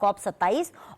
COP 27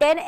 10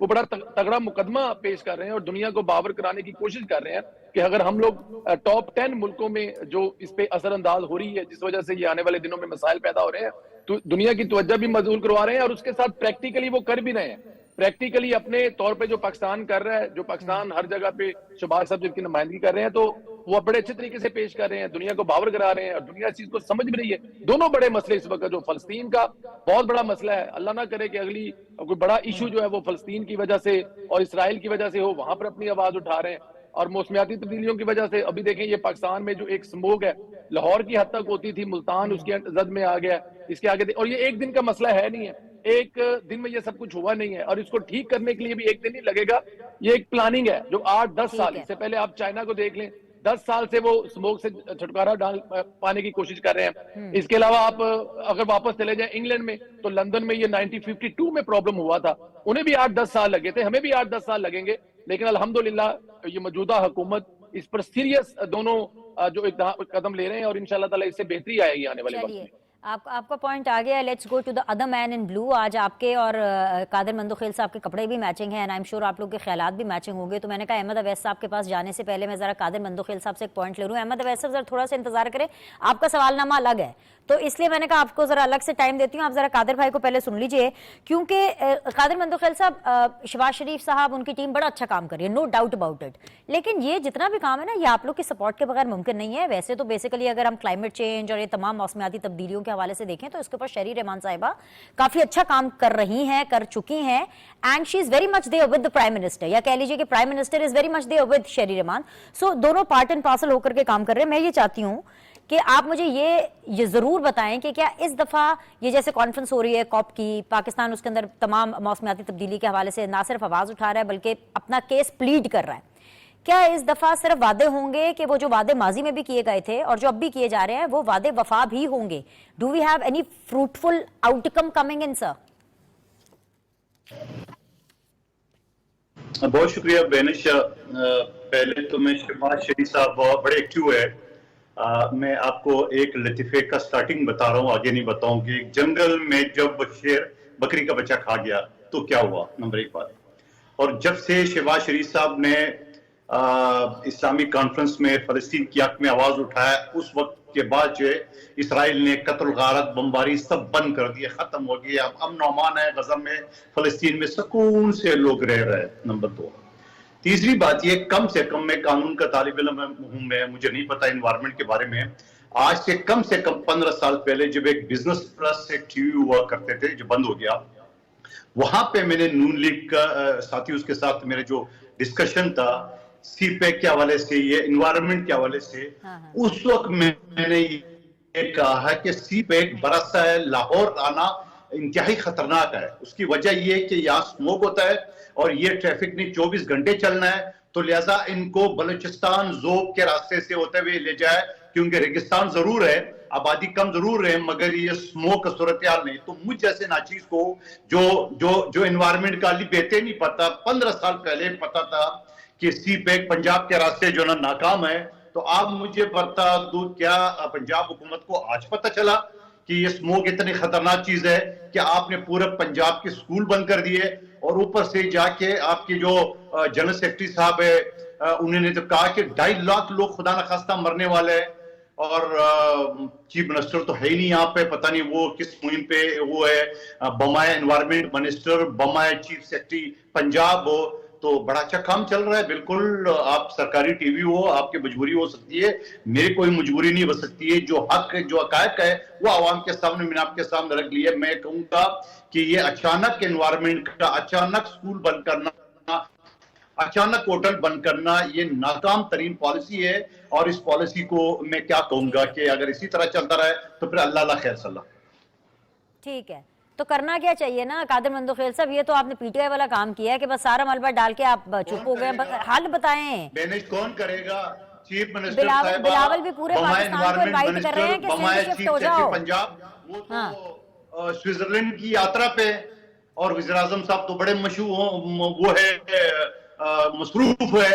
وہ بڑا تگڑا مقدمہ پیش کر رہے ہیں اور دنیا کو باور کرانے کی کوشش کر رہے ہیں کہ اگر ہم لوگ ٹاپ 10 ملکوں میں جو اس پہ اثر انداز ہو رہی ہے، جس وجہ سے یہ آنے والے دنوں میں مسائل پیدا ہو رہے ہیں، تو دنیا کی توجہ بھی مبذول کروا رہے ہیں اور اس کے ساتھ پریکٹیکلی وہ کر بھی رہے ہیں. پریکٹیکلی اپنے طور پہ جو پاکستان کر رہا ہے، جو پاکستان ہر جگہ پہ شہباز صاحب جن کی نمائندگی کر رہے ہیں، تو وہ بڑے اچھے طریقے سے پیش کر رہے ہیں، دنیا کو باور کرا رہے ہیں اور دنیا اس چیز کو سمجھ بھی رہی ہے. دونوں بڑے مسئلے اس وقت جو فلسطین کا بہت بڑا مسئلہ ہے، اللہ نہ کرے کہ اگلی کوئی بڑا ایشو جو ہے وہ فلسطین کی وجہ سے اور اسرائیل کی وجہ سے ہو، وہاں پر اپنی آواز اٹھا رہے ہیں. اور موسمیاتی تبدیلیوں کی وجہ سے ابھی دیکھیں یہ پاکستان میں جو ایک سموگ ہے، لاہور کی حد تک ہوتی تھی، ملتان اس کے زد میں آ گیا، اس کے آگے اور یہ ایک دن کا مسئلہ ہے نہیں ہے، ایک دن میں یہ سب کچھ ہوا نہیں ہے اور اس کو ٹھیک کرنے کے لیے بھی ایک دن نہیں لگے گا. یہ ایک پلاننگ ہے جو 8-10 سال، اس سے پہلے آپ چائنا کو دیکھ لیں، 10 سال سے وہ سموگ سے چھٹکارا پانے کی کوشش کر رہے ہیں. اس کے علاوہ آپ اگر واپس چلے جائیں انگلینڈ میں، تو لندن میں یہ 1952 میں پرابلم ہوا تھا، انہیں بھی 8-10 سال لگے تھے، ہمیں بھی 8-10 سال لگیں گے. لیکن الحمدللہ یہ موجودہ حکومت اس پر سیریس دونوں جو قدم لے رہے ہیں اور انشاءاللہ تعالی اس سے بہتری آئے گی آنے والے وقت میں. آپ کا پوائنٹ آ گیا. Let's go to the other man in blue. آج آپ کے اور قادر مندوخیل صاحب کے کپڑے بھی میچنگ ہیں، اینڈ آئی ایم شیور آپ لوگ کے خیالات بھی میچنگ ہوں گے. تو میں نے کہا احمد اویس صاحب کے پاس جانے سے پہلے میں ذرا قادر مندوخیل صاحب سے ایک پوائنٹ لے لوں. احمد اویس صاحب ذرا تھوڑا سا انتظار کریں، آپ کا سوال نامہ الگ ہے تو اس لیے میں نے کہا آپ کو ذرا الگ سے ٹائم دیتی ہوں. آپ ذرا قادر بھائی کو پہلے سن لیجئے، کیونکہ قادر مندوخیل صاحب، شہباز شریف صاحب، ان کی ٹیم بڑا اچھا کام کر رہی ہے، نو ڈاؤٹ اباؤٹ اٹ. لیکن یہ جتنا بھی کام ہے نا، یہ آپ لوگ کی سپورٹ کے بغیر ممکن نہیں ہے. ویسے تو بیسیکلی اگر ہم کلائمیٹ چینج اور یہ تمام موسمیاتی تبدیلیوں کے حوالے سے دیکھیں تو اس کے اوپر شہری رحمان صاحبہ کافی اچھا کام کر رہی ہیں، کر چکی ہیں، and she is very much there with the prime minister, یا کہہ لیجیے کہ prime minister is very much there with شہری رحمان. سو دونوں پارٹ اینڈ پارسل ہو کر کے کام کر رہے ہیں. میں یہ چاہتی ہوں کہ آپ مجھے یہ ضرور بتائیں کہ کیا اس دفعہ یہ جیسے کانفرنس ہو رہی ہے کاپ کی، پاکستان اس کے اندر تمام موسمیاتی تبدیلی کے حوالے سے نہ صرف آواز اٹھا رہا ہے بلکہ اپنا کیس پلیڈ کر رہا ہے، کیا اس دفعہ صرف وعدے ہوں گے کہ وہ جو وعدے ماضی میں بھی کیے گئے تھے اور جو اب بھی کیے جا رہے ہیں وہ وعدے وفا بھی ہوں گے؟ Do we have any fruitful outcome coming in sir? بہت شکریہ بینش. پہلے تو میں شہباز شریف صاحب بہت بڑے ایکٹیو ہے. میں آپ کو ایک لطیفے کا سٹارٹنگ بتا رہا ہوں، آگے نہیں بتاؤں کہ جنگل میں جب شیر بکری کا بچہ کھا گیا تو کیا ہوا، نمبر 1 بات. اور جب سے شہباز شریف صاحب نے اسلامی کانفرنس میں فلسطین کی حق میں آواز اٹھایا، اس وقت کے بعد جو ہے اسرائیل نے قتل غارت بمباری سب بند کر دیا، ختم ہو گیا. اب امن و امان ہے غزہ میں، فلسطین میں سکون سے لوگ رہ رہے ہیں. نمبر 2. تیسری بات یہ، کم سے کم میں قانون کا طالب علم ہوں، مجھے نہیں پتا انوائرمنٹ کے بارے میں. آج سے کم 15 سال پہلے جب ایک بزنس پلس ایک ٹی وی ہوا کرتے تھے جو بند ہو گیا، وہاں پہ میں نے نون لیگ کا ساتھیوں کے ساتھ میرے جو ڈسکشن تھا سی پیک کے حوالے سے، یہ انوائرمنٹ کے حوالے سے، اس وقت میں نے یہ کہا ہے کہ سی پیک برسہ لاہور آنا انتہائی خطرناک ہے. اس کی وجہ یہ ہے کہ یہاں سموک ہوتا ہے اور یہ ٹریفک نے 24 گھنٹے چلنا ہے، تو لہٰذا ان کو بلوچستان ذوب کے راستے سے ہوتے ہوئے لے جائے، کیونکہ ریگستان ضرور ہے، آبادی کم ضرور ہے، مگر یہ سموک کا صورتحال نہیں. تو مجھ جیسے ناچیز کو جو انوائرمنٹ کا علی بیتے نہیں پتا، 15 سال پہلے پتا تھا کہ سی پیک پنجاب کے راستے جو ناکام ہے، تو آپ مجھے بتا دو کیا پنجاب حکومت کو آج پتہ چلا کہ یہ سموک اتنی خطرناک چیز ہے کہ آپ نے پورے پنجاب کے سکول بند کر دیے، اور اوپر سے جا کے آپ کے جو جنرل سیکرٹری صاحب ہے انہوں نے تو کہا کہ 2.5 لاکھ لوگ خدا نخواستہ مرنے والے ہیں، اور چیف منسٹر تو ہے ہی نہیں یہاں پہ، پتہ نہیں وہ کس مہم پہ وہ ہے، بمائے انوائرمنٹ منسٹر، بمائے چیف سیکرٹری پنجاب ہو. تو بڑا اچھا کام چل رہا ہے. بالکل آپ سرکاری ٹی وی ہو، آپ کی مجبوری ہو سکتی ہے، میری کوئی مجبوری نہیں ہو سکتی ہے. جو حق ہے، جو حقائق ہے، وہ عوام کے سامنے میں نے آپ کے سامنے رکھ لی ہے. میں کہوں گا کہ یہ اچانک انوائرمنٹ کا، اچانک سکول بند کرنا، اچانک ہوٹل بند کرنا، یہ ناکام ترین پالیسی ہے. اور اس پالیسی کو میں کیا کہوں گا کہ اگر اسی طرح چلتا رہے تو پھر اللہ خیر صلی اللہ. ٹھیک ہے، تو کرنا کیا چاہیے نا قادر مندوخیل صاحب؟ یہ تو آپ نے پی ٹی آئی والا کام کیا ہے کہ بس سارا ملبہ ڈال کے آپ چپ ہو گئے. حل بتائیں. مینج کون کرے گا؟ چیف منسٹر بلاول بھی پورے پاکستان کو انوائٹ کر رہے ہیں کہ سندھ شفٹ ہو جاؤ. پنجاب وہ تو سوئٹزرلینڈ کی یاترا پہ، اور وزیر اعظم صاحب تو بڑے مشہور وہ ہے، مصروف ہے.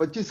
25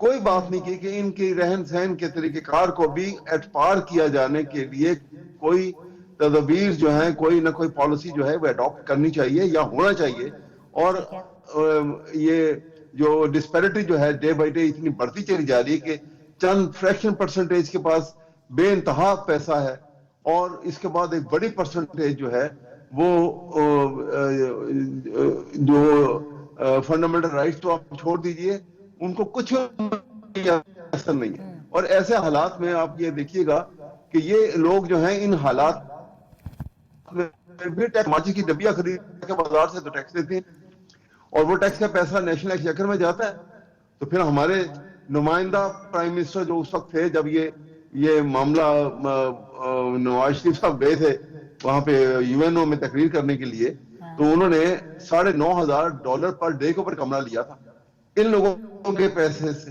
کوئی بات نہیں کی کہ ان کی رہن سہن کے طریقہ کار کو بھی اعتبار کیا جانے کے لیے کوئی تدابیر جو ہیں، کوئی نہ کوئی پالیسی جو ہے وہ اڈاپٹ کرنی چاہیے یا ہونا چاہیے. اور یہ جو ڈسپیرٹی جو ہے ڈے بائی ڈے اتنی بڑھتی چلی جا رہی ہے کہ چند فریکشن پرسنٹیج کے پاس بے انتہا پیسہ ہے، اور اس کے بعد ایک بڑی پرسنٹیج جو ہے وہ جو فنڈامنٹل رائٹس تو آپ چھوڑ دیجئے، ان کو کچھ اثر نہیں ہے. اور ایسے حالات میں آپ یہ دیکھیے گا کہ یہ لوگ جو ہیں ان حالات میں بھی ٹیکس ماچی کی ڈبیا خرید کے بازار سے تو ٹیکس دیتے ہیں، اور وہ ٹیکس کا پیسہ نیشنل ایکسچیکر میں جاتا ہے. تو پھر ہمارے نمائندہ پرائم منسٹر جو اس وقت تھے جب یہ معاملہ نواز شریف صاحب گئے تھے وہاں پہ یو این او میں تقریر کرنے کے لیے، تو انہوں نے $9,500 پر ڈے کے اوپر کمرہ لیا تھا ان لوگوں کے پیسے سے.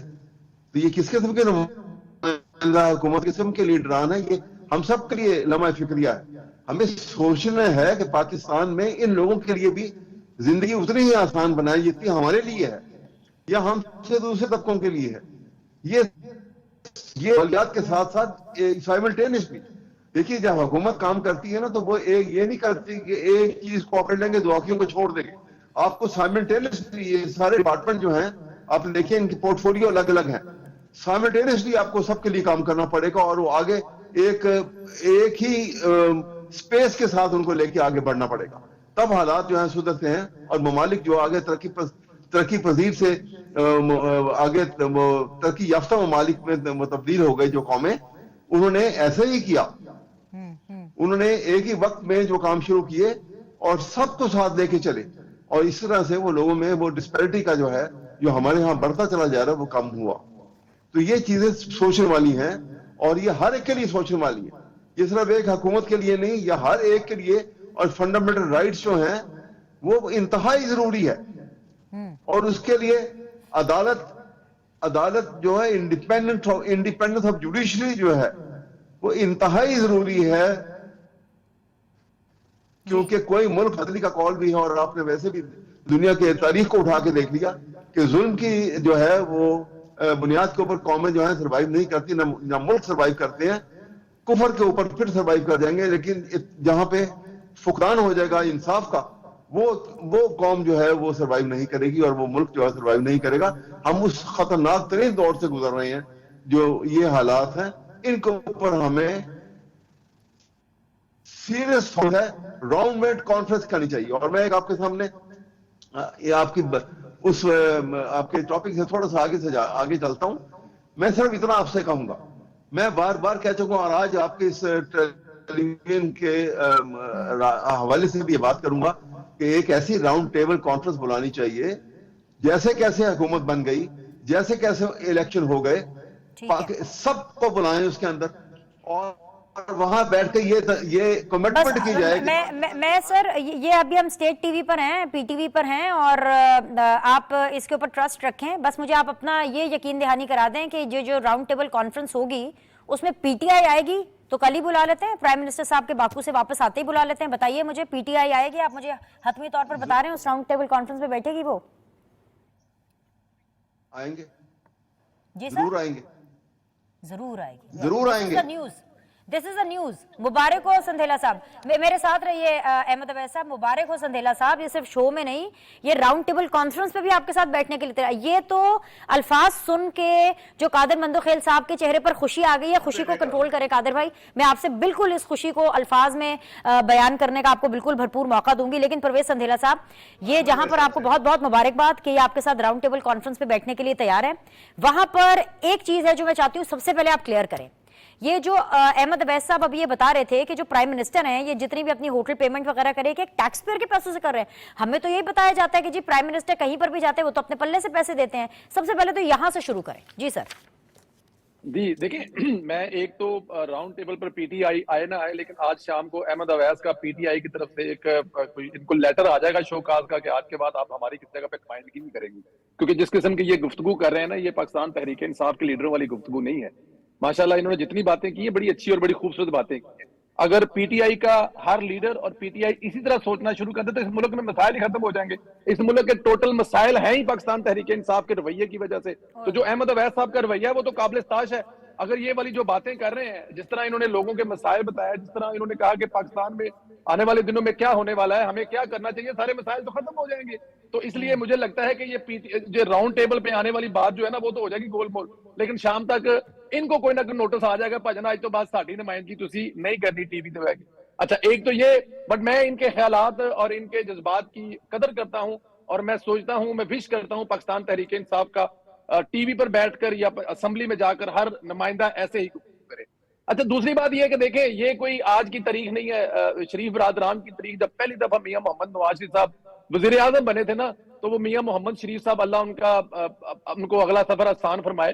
تو یہ کس قسم کے نمائندہ حکومت قسم کے لیڈران ہیں؟ یہ ہم سب کے لیے لمحہ فکریہ ہے. ہمیں سوچنا ہے کہ پاکستان میں ان لوگوں کے لیے بھی زندگی اتنی ہی آسان بنائی جتنی ہمارے لیے ہے یا ہم سے دوسرے طبقوں کے لیے ہے. یہ مالیات کے ساتھ ساتھ سائملٹینیسلی دیکھیے جب حکومت کام کرتی ہے نا تو وہ یہ نہیں کرتی کہ ایک چیز کو پکڑ لیں گے باقیوں کو چھوڑ دیں گے. آپ کو سائملٹینیسلی یہ سارے ڈپارٹمنٹ جو ہیں آپ دیکھیں ان کی پورٹ فولیو الگ الگ ہیں، سائملٹینیسلی آپ کو سب کے لیے کام کرنا پڑے گا اور وہ آگے ایک ہی سپیس کے ساتھ ان کو لے کے آگے بڑھنا پڑے گا. تب حالات جو ہیں سدھرتے ہیں اور ممالک جو آگے ترقی پذیر سے آگے ترقی یافتہ ممالک میں تبدیل ہو گئے. جو قومیں انہوں نے ایسے ہی کیا، انہوں نے ایک ہی وقت میں جو کام شروع کیے اور سب کو ساتھ لے کے چلے، اور اس طرح سے وہ لوگوں میں وہ ڈسپیرٹی کا جو ہے جو ہمارے ہاں بڑھتا چلا جا رہا ہے وہ کم ہوا. تو یہ چیزیں سوچنے والی ہیں اور یہ ہر ایک کے لیے سوچنے والی ہیں. یہ صرف ایک حکومت کے لیے نہیں، یہ ہر ایک کے لیے. اور فنڈامنٹل رائٹس جو ہیں وہ انتہائی ضروری ہے، اور اس کے لیے عدالت جو ہے انڈیپینڈنس آف جوڈیشری جو ہے وہ انتہائی ضروری ہے. کیونکہ کوئی ملک عدلی کا کال بھی ہے، اور آپ نے ویسے بھی دنیا کے تاریخ کو اٹھا کے دیکھ لیا کہ ظلم کی جو ہے وہ بنیاد کے اوپر قومیں جو ہیں سروائیو نہیں کرتی، نہ ملک سروائیو کرتے ہیں. کفر کے اوپر پھر سروائیو کر جائیں گے، لیکن جہاں پہ فقدان ہو جائے گا انصاف کا وہ قوم جو ہے وہ سروائیو نہیں کرے گی، اور وہ ملک جو ہے سروائیو نہیں کرے گا. ہم اس خطرناک ترین دور سے گزر رہے ہیں جو یہ حالات ہیں، ان کے اوپر ہمیں سیریس ہے راؤنڈ میٹ کانفرنس کرنی چاہیے. اور میں ایک آپ کے سامنے آپ کے ٹاپک سے تھوڑا سا آگے چلتا ہوں. میں صرف اتنا آپ سے کہوں گا، میں بار بار کہہ چکا ہوں اور آج آپ کے اس ٹیلی ویژن کے حوالے سے بھی یہ بات کروں گا کہ ایک ایسی راؤنڈ ٹیبل کانفرنس بلانی چاہیے. جیسے کیسے حکومت بن گئی، جیسے کیسے الیکشن ہو گئے، سب کو بلائیں اس کے اندر، اور وہاں بیٹھ کے یہ کمٹمنٹ کی جائے. میں سر یہ ابھی ہم اسٹیٹ ٹی وی پر ہیں، پی ٹی وی پر ہیں، اور آپ اس کے اوپر ٹرسٹ رکھیں. بس مجھے آپ اپنا یہ یقین دہانی کرا دیں کہ جو راؤنڈ ٹیبل کانفرنس ہوگی اس میں پی ٹی آئی آئے گی تو کل ہی بلا لیتے ہیں. پرائم منسٹر صاحب کے باکو سے واپس آتے ہی بلا لیتے ہیں. بتائیے مجھے پی ٹی آئی آئے گی؟ آپ مجھے حتمی طور پر بتا رہے ہیں اس راؤنڈ ٹیبل کانفرنس میں بیٹھے گی وہ؟ آئیں گے جی سر، ضرور آئیں گے، ضرور آئے گی، ضرور آئیں گے. دس از اے نیوز. مبارک ہو سندھیلا صاحب، میرے ساتھ رہیے. احمد عویس صاحب مبارک ہو سندھیلا صاحب. یہ صرف شو میں نہیں، یہ راؤنڈ ٹیبل کانفرنس پہ بھی آپ کے ساتھ بیٹھنے کے لیے. یہ تو الفاظ سن کے جو قادر مندوخیل صاحب کے چہرے پر خوشی آ گئی ہے. خوشی کو کنٹرول کرے قادر بھائی. میں آپ سے بالکل اس خوشی کو الفاظ میں بیان کرنے کا آپ کو بالکل بھرپور موقع دوں گی. لیکن پرویز سندھیلا صاحب، یہ جہاں پر آپ کو بہت بہت مبارکباد کہ یہ آپ کے ساتھ راؤنڈ ٹیبل کانفرنس پہ بیٹھنے کے لیے تیار ہے. وہاں پر ایک چیز ہے جو میں چاہتی ہوں سب سے پہلے آپ کلیئر کریں. یہ جو احمد عویس صاحب ابھی یہ بتا رہے تھے کہ جو پرائم منسٹر ہیں یہ جتنی بھی اپنی ہوٹل پیمنٹ وغیرہ کرے کہ ایک ٹیکس پیئر کے پیسوں سے کر رہے ہیں. ہمیں تو یہی بتایا جاتا ہے کہ جی پرائم منسٹر کہیں پر بھی جاتے ہیں وہ تو اپنے پلے سے پیسے دیتے ہیں. سب سے پہلے تو یہاں سے شروع کریں. جی سر. جی دیکھیں، میں ایک تو round table per P T I آئے نہ آئے، لیکن آج شام کو احمد عویس کا پی ٹی آئی کی طرف سے ایک ان کو لیٹر آ جائے گا شو کاز کا کہ آج کے بعد آپ ہماری کس جگہ پہ نمائندگی نہیں کریں گے. کیونکہ جس قسم کی یہ گفتگو کر رہے ہیں نا، یہ پاکستان تحریک انصاف کے لیڈروں والی گفتگو نہیں ہے. ماشاءاللہ انہوں نے جتنی باتیں کی ہیں بڑی اچھی اور بڑی خوبصورت باتیں کی ہیں. اگر پی ٹی آئی کا ہر لیڈر اور پی ٹی آئی اسی طرح سوچنا شروع کر دے تو اس ملک میں مسائل ہی ختم ہو جائیں گے. اس ملک کے ٹوٹل مسائل ہیں ہی پاکستان تحریک انصاف کے رویے کی وجہ سے. تو جو احمد اویس صاحب کا رویہ ہے وہ تو قابل ستائش ہے. اگر یہ والی جو باتیں کر رہے ہیں, جس طرح انہوں نے لوگوں کے مسائل بتایا, جس طرح انہوں نے کہا کہ پاکستان میں آنے والے دنوں میں کیا ہونے والا ہے, ہمیں کیا کرنا چاہیے, سارے مسائل تو ختم ہو جائیں گے. تو اس لیے مجھے لگتا ہے کہ یہ راؤنڈ ٹیبل پہ آنے والی بات جو ہے نا وہ تو ہو جائے گی گول مول, لیکن شام تک ان کو کوئی نہ کوئی نوٹس آ جائے گا, بھجن آج تو بات ساڈی نمائندگی تسی نہیں کرنی ٹی وی تے. اچھا ایک تو یہ, بٹ میں ان کے خیالات اور ان کے جذبات کی قدر کرتا ہوں, اور میں سوچتا ہوں, میں وش کرتا ہوں پاکستان تحریک انصاف کا ٹی وی پر بیٹھ کر یا اسمبلی میں جا کر ہر نمائندہ ایسے ہی کرے. اچھا دوسری بات یہ ہے کہ دیکھیں یہ کوئی آج کی تاریخ نہیں ہے, شریف برادران کی تاریخ. جب پہلی دفعہ میاں محمد نواز شریف صاحب وزیر اعظم بنے تھے نا, تو وہ میاں محمد شریف صاحب اللہ ان کو اگلا سفر آسان فرمائے,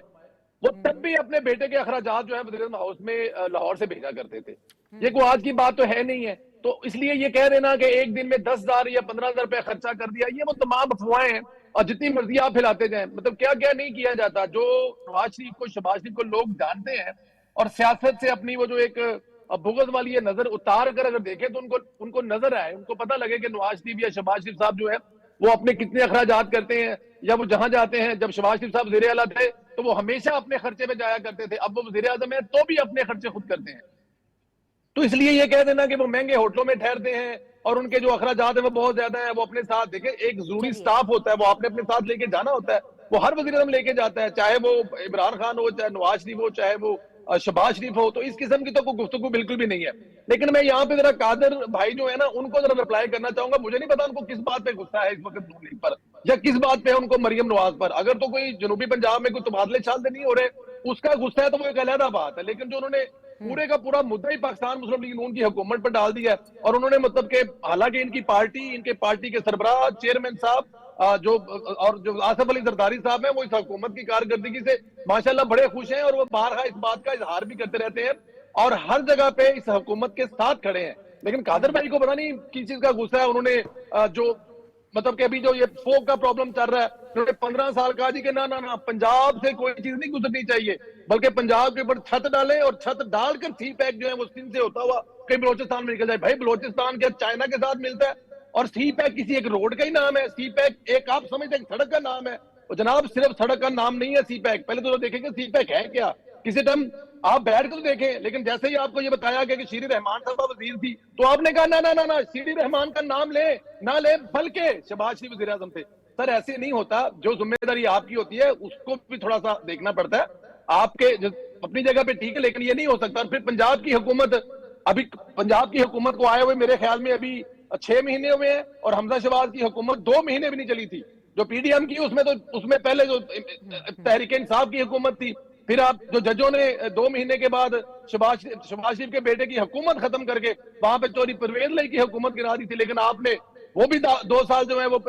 وہ تب بھی اپنے بیٹے کے اخراجات جو ہے وزیر اعظم ہاؤس میں لاہور سے بھیجا کرتے تھے. یہ کوئی آج کی بات تو ہے نہیں ہے. تو اس لیے یہ کہہ دینا کہ ایک دن میں 10,000 یا 15,000 روپے خرچہ کر دیا, یہ وہ تمام افواہیں ہیں, اور جتنی مرضی آپ پھیلاتے جائیں. مطلب کیا کیا نہیں کیا جاتا. جو نواز شریف کو, شہباز شریف کو لوگ جانتے ہیں, اور سیاست سے اپنی وہ جو ایک بغض والی نظر اتار کر اگر دیکھیں تو ان کو نظر آئے, ان کو پتہ لگے کہ نواز شریف یا شہباز شریف صاحب جو ہے وہ اپنے کتنے اخراجات کرتے ہیں, یا وہ جہاں جاتے ہیں. جب شہباز شریف صاحب وزیر اعلیٰ تھے تو وہ ہمیشہ اپنے خرچے میں جایا کرتے تھے, اب وہ وزیر اعظم ہیں تو بھی اپنے خرچے خود کرتے ہیں. تو اس لیے یہ کہہ دینا کہ وہ مہنگے ہوٹلوں میں ٹھہرتے ہیں اور ان کے جو اخراجات ہیں وہ بہت زیادہ ہیں, وہ اپنے ساتھ دیکھیں ایک ضروری سٹاف ہوتا ہے, وہ آپ نے اپنے ساتھ لے کے جانا ہوتا ہے. وہ ہر وزیر اعظم لے کے جاتا ہے, چاہے وہ عمران خان ہو, چاہے نواز شریف ہو, چاہے وہ شہباز شریف ہو. تو اس قسم کی تو کوئی گفتگو بالکل بھی نہیں ہے. لیکن میں یہاں پہ ذرا قادر بھائی جو ہے نا ان کو ذرا رپلائی کرنا چاہوں گا. مجھے نہیں پتا ان کو کس بات پہ غصہ ہے اس وقت نون لیگ پر, یا کس بات پہ ان کو مریم نواز پر. اگر تو کوئی جنوبی پنجاب میں کوئی تبادلے چالتے نہیں ہو رہے اس کا غصہ ہے تو وہ ایک علیحدہ بات ہے, لیکن جو انہوں نے پورے کا پورا مدعا ہی پاکستان مسلم لیگ نون کی حکومت پر ڈال دیا ہے, اور انہوں نے مطلب کہ حالانکہ ان کی پارٹی, ان کے پارٹی کے سربراہ چیئرمین صاحب جو اور جو آصف علی زرداری صاحب ہیں, وہ اس حکومت کی کارکردگی سے ماشاءاللہ بڑے خوش ہیں, اور وہ بارہا اس بات کا اظہار بھی کرتے رہتے ہیں اور ہر جگہ پہ اس حکومت کے ساتھ کھڑے ہیں. لیکن قادر بھائی کو پتا نہیں کس چیز کا غصہ ہے. انہوں نے جو مطلب کہ ابھی جو یہ فوک کا پرابلم چل رہا ہے, انہوں نے 15 سال کہا جی کہ نہ پنجاب سے کوئی چیز نہیں گزرنی چاہیے, بلکہ پنجاب کے اوپر چھت ڈالیں, اور چھت ڈال کر سی پیک جو ہے وہ سندھ سے ہوتا ہوا کہیں بلوچستان میں نکل جائے. بھائی بلوچستان کیا چائنا کے ساتھ ملتا ہے؟ اور سی پیک کسی ایک روڈ کا ہی نام ہے. سی پیک ایک آپ سمجھتے ہیں سڑک کا نام ہے, اور جناب صرف سڑک کا نام نہیں ہے سی پیک. پہلے تو دیکھیں گے سی پیک ہے کیا, کسی ٹائم آپ بیٹھ کر دیکھیں. لیکن جیسے ہی آپ کو یہ بتایا گیا کہ شیری رحمان صاحبہ وزیر تھی تو آپ نے کہا نہ شیری رحمان کا نام نہ لے بلکہ شہباز شریف وزیر اعظم تھے. سر ایسے نہیں ہوتا. جو ذمہ داری آپ کی ہوتی ہے اس کو بھی تھوڑا سا دیکھنا پڑتا ہے. آپ کے اپنی جگہ پہ ٹھیک ہے, لیکن یہ نہیں ہو سکتا. پھر پنجاب کی حکومت, ابھی پنجاب کی حکومت کو آئے ہوئے میرے خیال میں ابھی 6 مہینے ہوئے ہیں, اور حمزہ شہباز کی حکومت 2 مہینے بھی نہیں چلی تھی. جو پی ڈی ایم کی اس میں پہلے جو تحریک انصاف کی حکومت تھی, پھر آپ جو ججوں نے 2 مہینے کے بعد شہباز شریف کے بیٹے کی حکومت ختم کر کے وہاں پہ چوری پرویز لائی کی حکومت گرا دی تھی, لیکن آپ نے وہ بھی 2 سال جو ہے وہ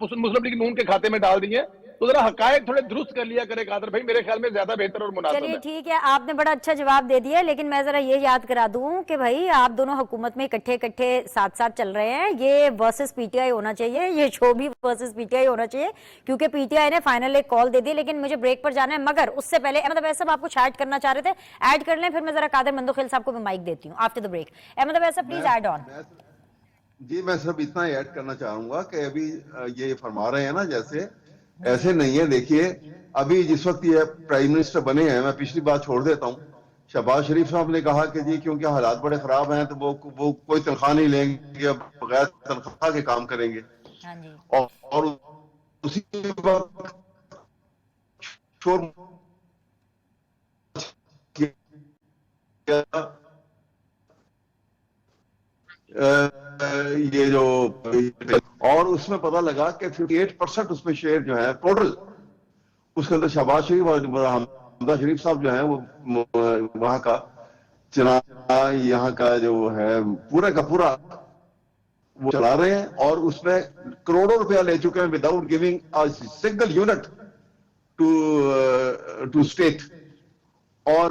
مسلم لیگ نون کے کھاتے میں ڈال دیے. تو ذرا حقائق تھوڑے درست کر لیا کرے قادر بھائی, میرے خیال میں زیادہ بہتر اور مناسب ہے. چلیے ٹھیک ہے, آپ نے بڑا اچھا جواب دے دیا, لیکن میں ذرا یہ یاد کرا دوں کہ بھائی آپ دونوں حکومت میں اکٹھے ساتھ چل رہے ہیں. یہ ورسز پی ٹی آئی ہونا چاہیے, یہ شو بھی ورسز پی ٹی آئی ہونا چاہیے, کیونکہ پی ٹی آئی نے فائنل ایک کال دے دی. لیکن مجھے بریک پر جانا ہے, مگر اس سے پہلے احمد اویس صاحب آپ کچھ ایڈ کرنا چاہ رہے تھے, ایڈ کر لیں, پھر میں ذرا قادر مندوخیل صاحب کو میں مائک دیتی ہوں after the break. Ahmed Awais صاحب پلیز ایڈ آن. جی میں صرف اتنا ایڈ کرنا چاہوں گا کہ ابھی یہ فرما رہے ہیں نا جیسے ایسے نہیں ہے. دیکھیے ابھی جس وقت یہ پرائم منسٹر بنے ہیں, میں پچھلی بات چھوڑ دیتا ہوں, شہباز شریف صاحب نے کہا کہ جی کیونکہ حالات بڑے خراب ہیں تو وہ کوئی تنخواہ نہیں لیں گے, بغیر تنخواہ کے کام کریں گے. اور اسی وقت یہ جو اور اس میں پتہ لگا کہ 58% اس میں شیئر جو ہے ٹوٹل اس کے اندر شہباز شریف اور حمزہ شریف صاحب جو ہیں وہ وہاں کا چنان یہاں کا جو ہے پورا کا پورا وہ چلا رہے ہیں, اور اس میں کروڑوں روپیہ لے چکے ہیں without giving single unit to state. اور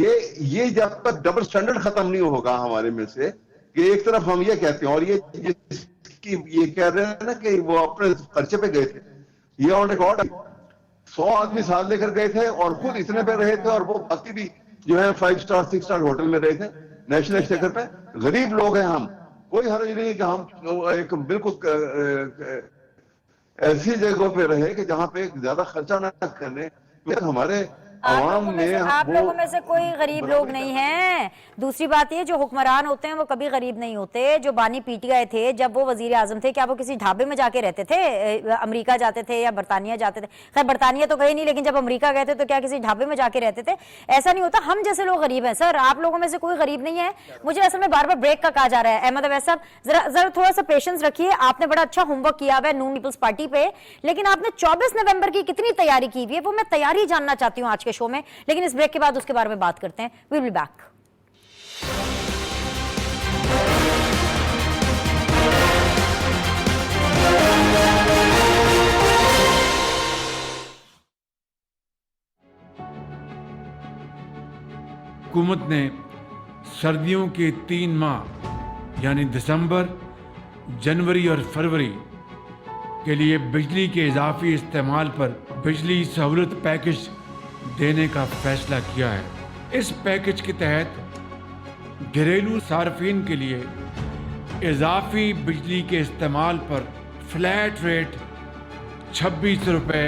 یہ جب تک ڈبل سٹینڈرڈ ختم نہیں ہوگا ہمارے میں سے, کہ ایک طرف ہم یہ کہتے ہیں اور یہ کہہ رہے ہیں نا کہ وہ اپنے خرچے پہ گئے تھے, یہ آن ریکارڈ 100 آدمی ساتھ لے کر گئے تھے اور خود اتنے پہ رہے تھے, اور وہ باقی بھی جو ہے 5 اسٹار 6 اسٹار ہوٹل میں رہے تھے. نیشنل ایکسچیکر پہ. غریب لوگ ہیں ہم, کوئی حرج نہیں کہ ہم ایک بالکل ایسی جگہوں پہ رہے کہ جہاں پہ زیادہ خرچہ نہ کرنے. ہمارے عوام میں آپ لوگوں میں سے کوئی غریب لوگ نہیں ہیں. دوسری بات یہ, جو حکمران ہوتے ہیں وہ کبھی غریب نہیں ہوتے. جو بانی پی ٹی آئی تھے جب وہ وزیر اعظم تھے, کیا وہ کسی ڈھابے میں جا کے رہتے تھے؟ امریکہ جاتے تھے یا برطانیہ جاتے تھے؟ خیر برطانیہ تو گئے نہیں, لیکن جب امریکہ گئے تھے تو کیا کسی ڈھابے میں جا کے رہتے تھے؟ ایسا نہیں ہوتا. ہم جیسے لوگ غریب ہیں سر, آپ لوگوں میں سے کوئی غریب نہیں ہے. مجھے اصل میں بار بار بریک کا کہا جا رہا ہے. احمد اویس صاحب ذرا تھوڑا سا پیشنس رکھیے. آپ نے بڑا اچھا ہوم ورک کیا ہوا ہے نون پیپلز پارٹی پہ, لیکن آپ نے 24 نومبر کی کتنی تیاری کی ہوئی ہے وہ میں تیاری جاننا چاہتی ہوں آج کے شو میں. لیکن اس بریک کے بعد اس کے بارے میں بات کرتے ہیں. وی ول بی بیک. حکومت نے سردیوں کے 3 ماہ یعنی دسمبر, جنوری اور فروری کے لیے بجلی کے اضافی استعمال پر بجلی سہولت پیکج دینے کا فیصلہ کیا ہے. اس پیکج کے تحت گھریلو صارفین کے لیے اضافی بجلی کے استعمال پر فلیٹ ریٹ 26 روپے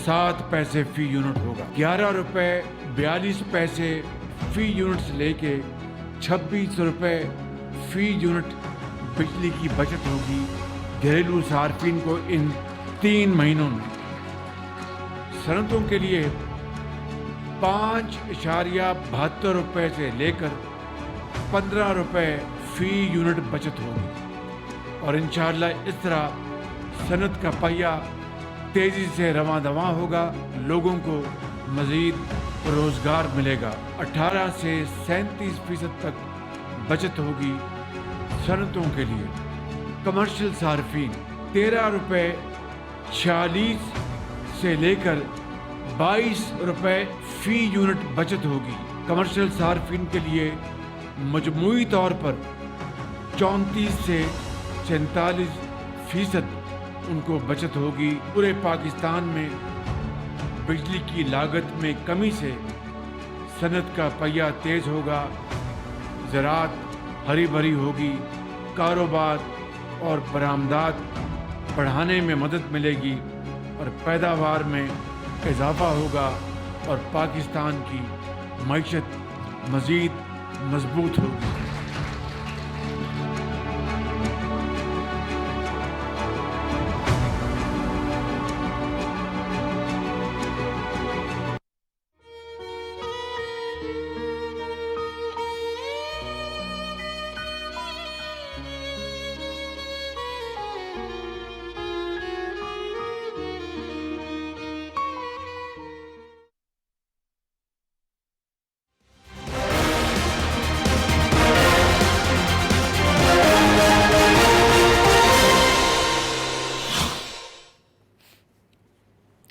7 پیسے فی یونٹ ہوگا. 11 روپے 42 پیسے فی یونٹ سے لے کے 26 روپے فی یونٹ بجلی کی بچت ہوگی گھریلو صارفین کو ان 3 مہینوں میں. صنعتوں کے لیے 5.72 روپے سے لے کر 15 روپے فی یونٹ بچت ہوگی. اور انشاءاللہ اس طرح صنعت کا پہیہ تیزی سے رواں دواں ہوگا, لوگوں کو مزید روزگار ملے گا. 18 سے 37% تک بچت ہوگی صنعتوں کے لیے. کمرشل صارفین 13 روپے 46 سے لے کر 22 روپے فی یونٹ بچت ہوگی. کمرشل صارفین کے لیے مجموعی طور پر 34 سے 44% ان کو بچت ہوگی. پورے پاکستان میں بجلی کی لاگت میں کمی سے صنعت کا پہیہ تیز ہوگا, زراعت ہری بھری ہوگی, کاروبار اور برآمدات بڑھانے میں مدد ملے گی اور پیداوار میں اضافہ ہوگا اور پاکستان کی معیشت مزید مضبوط ہوگی.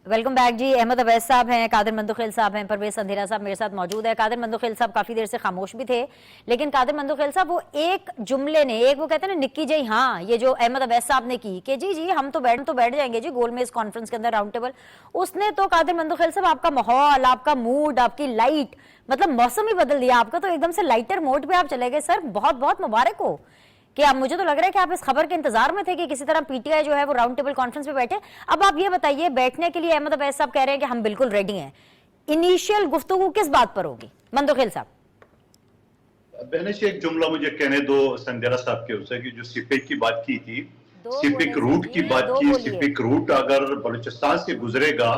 ویلکم بیک جی. احمد اویس صاحب ہیں, قادر مندوخیل صاحب ہیں, پرویز اندھیرا صاحب میرے ساتھ موجود ہے. قادر مندوخیل صاحب کافی دیر سے خاموش بھی تھے, لیکن قادر مندوخیل صاحب وہ ایک جملے نے, ایک وہ کہتے ہیں نا نکی جی ہاں, یہ جو احمد اویس صاحب نے کی کہ جی ہم تو بیٹھ جائیں گے جی گول میز کانفرنس کے اندر راؤنڈ ٹیبل, اس نے تو قادر مندوخیل صاحب آپ کا ماحول, آپ کا موڈ, آپ کی لائٹ, مطلب موسم ہی بدل دیا آپ کا. تو ایک دم سے لائٹر موڈ پہ آپ چلے گئے. سر بہت بہت مبارک ہو کہ آپ, مجھے تو لگ رہا ہے کہ آپ اس خبر کے انتظار میں تھے کہ کسی طرح پی ٹی آئی جو ہے وہ راؤنڈ ٹیبل کانفرنس پہ بیٹھے. اب آپ یہ بتائیے, بیٹھنے کے لیے احمد اویس صاحب کہہ رہے ہیں کہ ہم بالکل ریڈی ہیں, انیشیل گفتگو کس بات پر ہوگی؟ مندوخیل صاحب. بہنش ایک جملہ مجھے کہنے دو سندھیرا صاحب کے اسے کہ جو سیپیک کی بات کی تھی, سیپیک روٹ کی بات کی. سیپیک روٹ اگر بلوچستان سے گزرے گا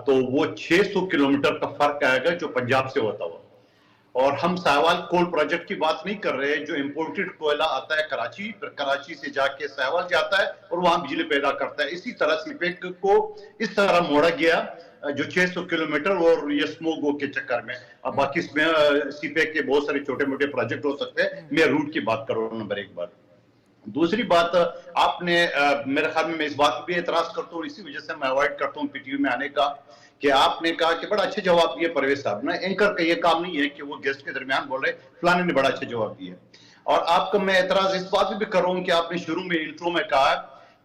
تو وہ 600 کلومیٹر کا فرق آئے گا جو پنجاب سے ہوتا ہوا. اور ہم سہوال کول پروجیکٹ کی بات نہیں کر رہے جو امپورٹڈ کوئلہ آتا ہے کراچی, پھر کراچی سے جا کے سہوال جاتا ہے اور وہاں بجلی پیدا کرتا ہے. اسی طرح سیپیک کو اس طرح موڑا گیا جو 600 کلومیٹر اور یہ سموگو کے چکر میں. اب باقی اس میں سیپیک کے بہت سارے چھوٹے موٹے پروجیکٹ ہو سکتے ہیں. میں روٹ کی بات کر رہا ہوں نمبر ایک بات. دوسری بات آپ نے میرے خیال میں اس بات پہ بھی اعتراض کرتا ہوں, اسی وجہ سے میں اوائڈ کرتا ہوں پی ٹی وی میں آنے کا, کہ آپ نے کہا کہ بڑا اچھا جواب دیا پرویز صاحب نے. اینکر کا یہ کام نہیں ہے کہ وہ گیسٹ کے درمیان بول رہے فلانے نے بڑا اچھا جواب دیا. اور آپ کا میں اعتراض اس بات پہ بھی کر رہا ہوں کہ آپ نے شروع میں انٹرو میں کہا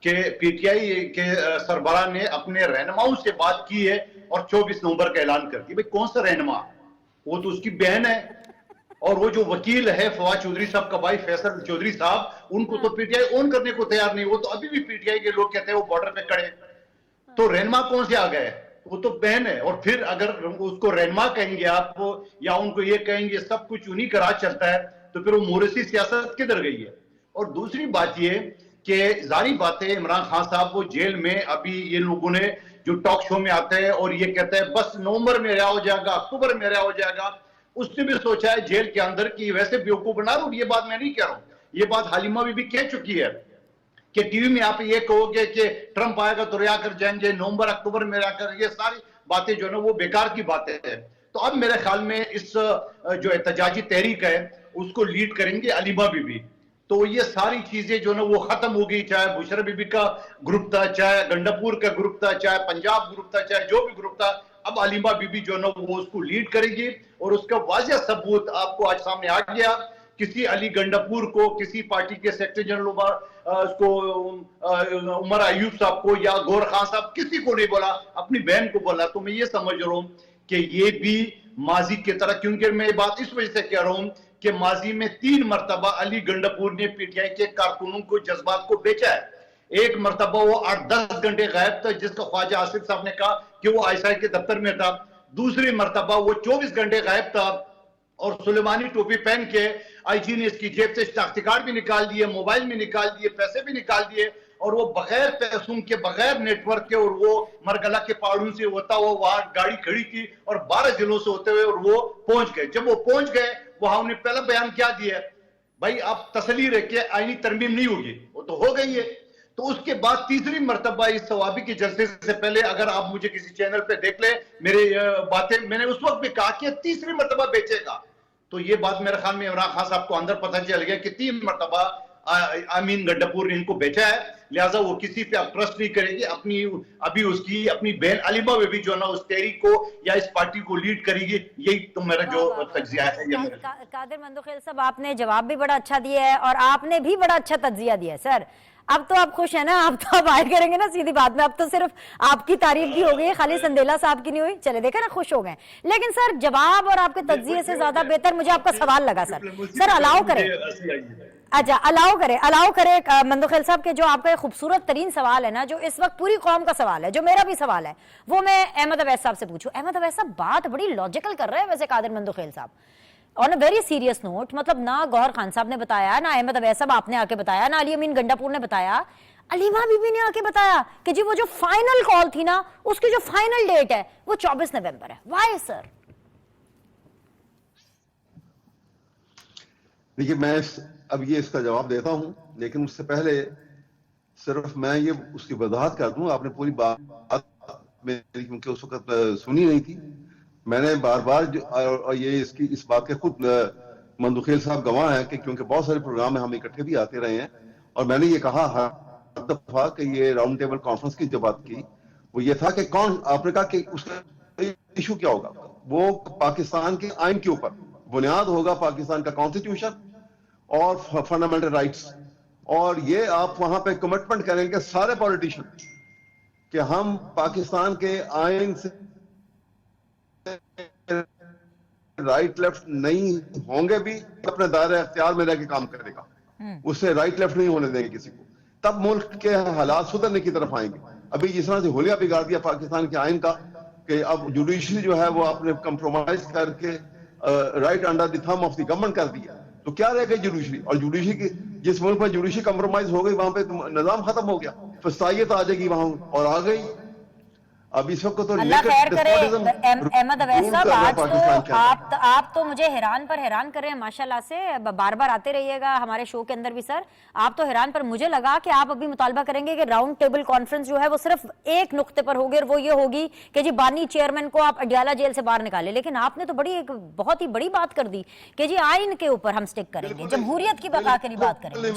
کہ پی ٹی آئی کے سربراہ نے اپنے رہنماؤں سے بات کی ہے اور 24 نومبر کا اعلان کر دیا. بھائی کون سا رہنما؟ وہ تو اس کی بہن ہے اور وہ جو وکیل ہے فواد چودھری صاحب کا بھائی فیصل چودھری صاحب, ان کو تو پی ٹی آئی اون کرنے کو تیار نہیں, وہ تو ابھی بھی پی ٹی آئی کے لوگ کہتے ہیں وہ بارڈر پہ کھڑے. تو رہنما کون سے آ گئے, وہ تو بہن ہے. اور پھر اگر اس کو رہنما کہیں گے آپ کو, یا ان کو یہ کہیں گے سب کچھ انہی کا راج چلتا ہے, تو پھر وہ موریثی سیاست کدھر گئی ہے. اور دوسری بات یہ کہ ظاہری بات ہے عمران خان صاحب وہ جیل میں, ابھی یہ لوگوں نے جو ٹاک شو میں آتے ہیں اور یہ کہتے ہیں بس نومبر میں رہا ہو جائے گا, اکتوبر میں رہا ہو جائے گا, اس نے بھی سوچا ہے جیل کے اندر کہ ویسے بیوقوف بنا رہا ہوں. یہ بات میں نہیں کہہ رہا ہوں, یہ بات حلیمہ بھی کہہ چکی ہے کہ ٹی وی میں آپ یہ کہو گے کہ ٹرمپ آئے گا تو رہا کر جائیں گے, نومبر اکتوبر میں رہا کر, یہ ساری باتیں جو ہے نا وہ بیکار کی باتیں ہیں. تو اب میرے خیال میں اس جو احتجاجی تحریک ہے اس کو لیڈ کریں گے علیمہ بی بی. تو یہ ساری چیزیں جو نا وہ ختم ہو گئی, چاہے بشرا بی بی کا گروپ تھا, چاہے گنڈاپور کا گروپ تھا, چاہے پنجاب گروپ تھا, چاہے جو بھی گروپ تھا, اب علیمہ بی بی جو نا وہ اس کو لیڈ کرے گی. اور اس کا واضح ثبوت آپ کو آج سامنے آ گیا. کسی علی گنڈاپور کو, کسی پارٹی کے سیکرٹری جنرل عمر ایوب صاحب کو یا گور خان صاحب, کسی کو نہیں بولا, اپنی بہن کو بولا. تو میں یہ سمجھ رہا ہوں کہ یہ بھی ماضی کی طرح, کیونکہ میں یہ بات اس وجہ سے کہہ رہا ہوں کہ ماضی میں 3 مرتبہ علی گنڈاپور نے پی ٹی آئی کے کارکنوں کو جذبات کو بیچا ہے. ایک مرتبہ وہ 8-10 گھنٹے غائب تھا, جس کا خواجہ آصف صاحب نے کہا کہ وہ آئی ایس آئی کے دفتر میں تھا. دوسری مرتبہ وہ 24 گھنٹے غائب تھا اور سلیمانی ٹوپی پہن کے آئی جی نے اس کی جیب سے شناختی کارڈ بھی نکال دیے, موبائل بھی نکال دیے, پیسے بھی نکال دیے, اور وہ بغیر پیسوں کے, بغیر نیٹ ورک کے, اور وہ مرگلہ کے پہاڑوں سے ہوتا ہوا وہاں گاڑی کھڑی تھی اور 12 ضلعوں سے ہوتے ہوئے اور وہ پہنچ گئے. جب وہ پہنچ گئے وہاں انہیں پہلا بیان کیا دیا, بھائی آپ تسلی رکھیں آئینی ترمیم نہیں ہوگی, وہ تو ہو گئی ہے. تو اس کے بعد تیسری مرتبہ اس ثوابی کے جلسے سے پہلے, اگر آپ مجھے کسی چینل پہ دیکھ لیں میری باتیں, میں نے اس وقت بھی کہا کہ تیسری مرتبہ بیچے گا. تو یہ بات میرے خیال میں عمران خان صاحب کو اندر پتہ چل گیا کہ 3 مرتبہ امین گنڈاپور نے ان کو بیچا ہے, لہٰذا وہ کسی پہ اب ٹرسٹ نہیں کرے گی. ابھی اس کی اپنی بہن علیمہ بھی جو نا اس تحریک کو یا اس پارٹی کو لیڈ کرے گی. یہی تو میرا جو تجزیہ ہے. قادر مندوخیل صاحب, آپ نے جواب بھی بڑا اچھا دیا ہے اور آپ نے بھی بڑا اچھا تجزیہ دیا ہے. سر اب تو آپ خوش ہیں نا, اب تو آپ آئے کریں گے نا سیدھی بات میں, اب تو صرف آپ کی تعریف بھی ہو گئی ہے, خالی سندیلا صاحب کی نہیں ہوئی. چلے دیکھیں نا, خوش ہو گئے. لیکن سر جواب اور آپ کے تجزیے سے زیادہ بہتر مجھے آپ کا سوال لگا. سر الاؤ کریں, اچھا الاؤ کرے مندوخیل صاحب کے جو آپ کا خوبصورت ترین سوال ہے نا, جو اس وقت پوری قوم کا سوال ہے, جو میرا بھی سوال ہے, وہ میں احمد اویس صاحب سے پوچھوں. احمد اویس صاحب بات بڑی لاجیکل کر رہے ہیں ویسے قادر مندوخیل صاحب, آن اے ویری سیریس نوٹ. مطلب نہ گوہر خان صاحب نے بتایا, نہ احمد اویس صاحب آپ نے آ کے بتایا, نہ علی امین گنڈاپور نے بتایا, علیمہ بی بی نے آ کے بتایا کہ جی وہ جو فائنل کال تھی نا, اس کی جو فائنل ڈیٹ ہے وہ 24 نومبر ہے. وائی سر؟ دیکھیے میں اب یہ اس کا جواب دیتا ہوں, لیکن اس سے پہلے صرف میں یہ اس کی وضاحت کر دوں. آپ نے پوری بات میری کیونکہ اس وقت سنی نہیں تھی, میں نے بار بار یہ اس بات کے خود مندوخیل صاحب گواہ ہیں کہ کیونکہ بہت سارے پروگرام میں ہم اکٹھے بھی آتے رہے ہیں, اور میں نے یہ کہا ہر دفعہ کہ یہ راؤنڈ ٹیبل کانفرنس کی جو بات کی وہ یہ تھا کہ آپ نے کہا کہ اس کا ایشو کیا ہوگا, وہ پاکستان کے آئین کے اوپر بنیاد ہوگا, پاکستان کا کانسٹیٹیوشن اور فنڈامنٹل رائٹس, اور یہ آپ وہاں پہ کمٹمنٹ کریں گے سارے پولیٹیشین کہ ہم پاکستان کے آئین سے رائٹ لیفٹ نہیں ہوں گے, بھی اپنے دائرہ اختیار میں رہ کے کام کرے گا, اس سے رائٹ لیفٹ نہیں ہونے دیں گے کسی کو, تب ملک کے حالات سدھرنے کی طرف آئیں گے. ابھی جس طرح سے حلیہ بگاڑ دیا پاکستان کے آئین کا کہ اب جوڈیشری جو ہے وہ آپ نے کمپرومائز کر کے right under the thumb of the government کر دیا, تو کیا رہ گئی جوڈیشری؟ اور جوڈیشری کی جس ملک میں جوڈیشری کمپرومائز ہو گئی وہاں پہ نظام ختم ہو گیا, فسطائیت آ جائے گی وہاں, اور آ گئی. اب اس وقت تو اللہ خیر کرے احمد اویس صاحب, آج تو آپ تو مجھے حیران پر حیران کر رہے ہیں ماشاءاللہ سے, بار بار آتے رہیے گا ہمارے شو کے اندر بھی. سر آپ تو حیران پر, مجھے لگا کہ آپ ابھی مطالبہ کریں گے کہ راؤنڈ ٹیبل کانفرنس جو ہے وہ صرف ایک نقطے پر ہوگی, اور وہ یہ ہوگی کہ جی بانی چیئرمین کو آپ اڈیالہ جیل سے باہر نکالیں. لیکن آپ نے تو ایک بہت ہی بڑی بات کر دی کہ جی آئین کے اوپر ہم سٹک کریں گے, جمہوریت کی بقا کے لیے بات کریں گے.